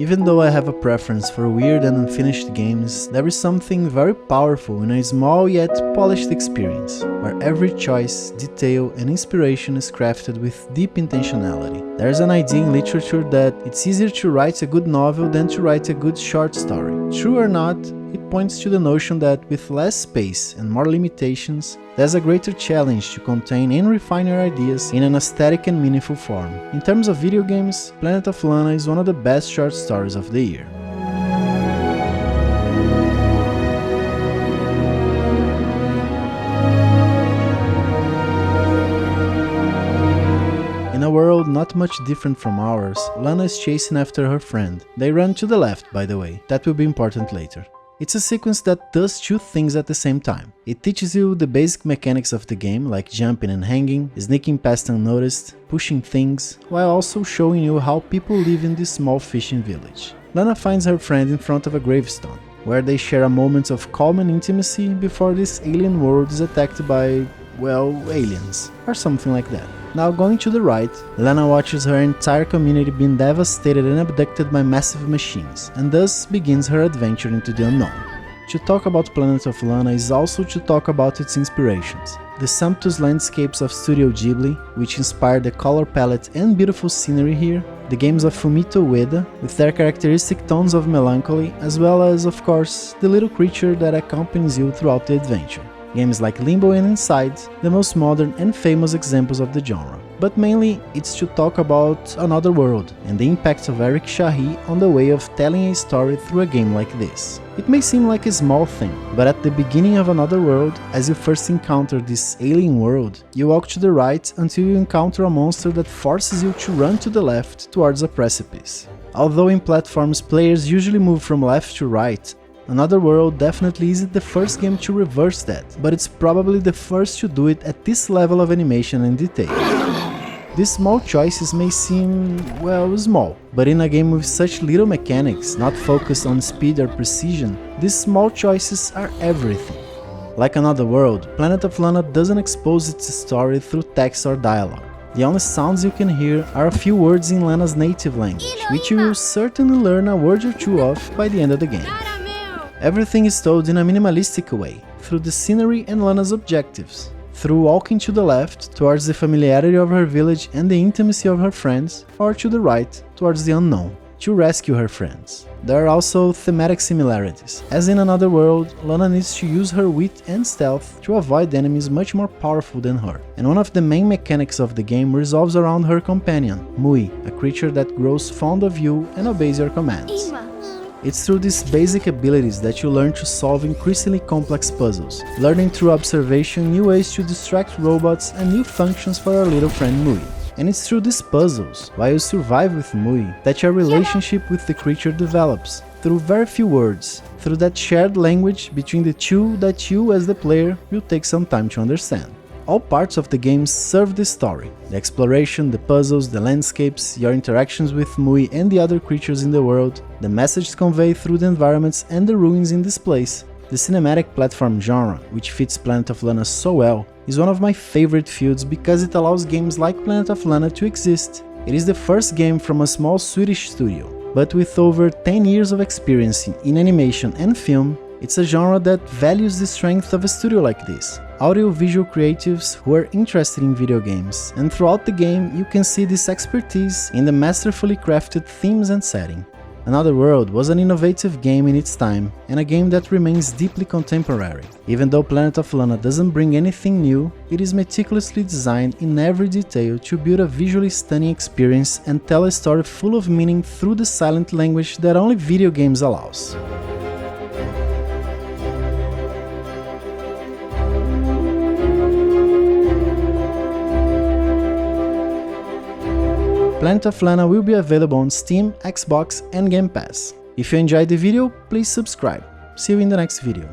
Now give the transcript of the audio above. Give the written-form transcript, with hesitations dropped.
Even though I have a preference for weird and unfinished games, there is something very powerful in a small yet polished experience, where every choice, detail and inspiration is crafted with deep intentionality. There's an idea in literature that it's easier to write a good novel than to write a good short story. True or not, it points to the notion that with less space and more limitations, there's a greater challenge to contain and refine your ideas in an aesthetic and meaningful form. In terms of video games, Planet of Lana is one of the best short stories of the year. In a world not much different from ours, Lana is chasing after her friend. They run to the left, by the way, that will be important later. It's a sequence that does two things at the same time. It teaches you the basic mechanics of the game, like jumping and hanging, sneaking past unnoticed, pushing things, while also showing you how people live in this small fishing village. Lana finds her friend in front of a gravestone, where they share a moment of calm and intimacy before this alien world is attacked by, well, aliens, or something like that. Now going to the right, Lana watches her entire community being devastated and abducted by massive machines, and thus begins her adventure into the unknown. To talk about Planet of Lana is also to talk about its inspirations. The sumptuous landscapes of Studio Ghibli, which inspired the color palette and beautiful scenery here, the games of Fumito Ueda, with their characteristic tones of melancholy, as well as, of course, the little creature that accompanies you throughout the adventure. Games like Limbo and Inside, the most modern and famous examples of the genre. But mainly, it's to talk about Another World and the impact of Eric Shahi on the way of telling a story through a game like this. It may seem like a small thing, but at the beginning of Another World, as you first encounter this alien world, you walk to the right until you encounter a monster that forces you to run to the left towards a precipice. Although in platforms players usually move from left to right, Another World definitely isn't the first game to reverse that, but it's probably the first to do it at this level of animation and detail. These small choices may seem, well, small, but in a game with such little mechanics, not focused on speed or precision, these small choices are everything. Like Another World, Planet of Lana doesn't expose its story through text or dialogue. The only sounds you can hear are a few words in Lana's native language, which you will certainly learn a word or two of by the end of the game. Everything is told in a minimalistic way, through the scenery and Lana's objectives, through walking to the left towards the familiarity of her village and the intimacy of her friends, or to the right towards the unknown, to rescue her friends. There are also thematic similarities. As in Another World, Lana needs to use her wit and stealth to avoid enemies much more powerful than her, and one of the main mechanics of the game revolves around her companion, Mui, a creature that grows fond of you and obeys your commands. It's through these basic abilities that you learn to solve increasingly complex puzzles, learning through observation new ways to distract robots and new functions for our little friend Mui. And it's through these puzzles, while you survive with Mui, that your relationship with the creature develops, through very few words, through that shared language between the two that you as the player will take some time to understand. All parts of the game serve this story: the exploration, the puzzles, the landscapes, your interactions with Mui and the other creatures in the world, the message conveyed through the environments and the ruins in this place. The cinematic platform genre, which fits Planet of Lana so well, is one of my favorite fields because it allows games like Planet of Lana to exist. It is the first game from a small Swedish studio, but with over 10 years of experience in animation and film, it's a genre that values the strength of a studio like this. Audio-visual creatives who are interested in video games, and throughout the game you can see this expertise in the masterfully crafted themes and setting. Another World was an innovative game in its time, and a game that remains deeply contemporary. Even though Planet of Lana doesn't bring anything new, it is meticulously designed in every detail to build a visually stunning experience and tell a story full of meaning through the silent language that only video games allows. Planet of Lana will be available on Steam, Xbox and Game Pass. If you enjoyed the video, please subscribe. See you in the next video.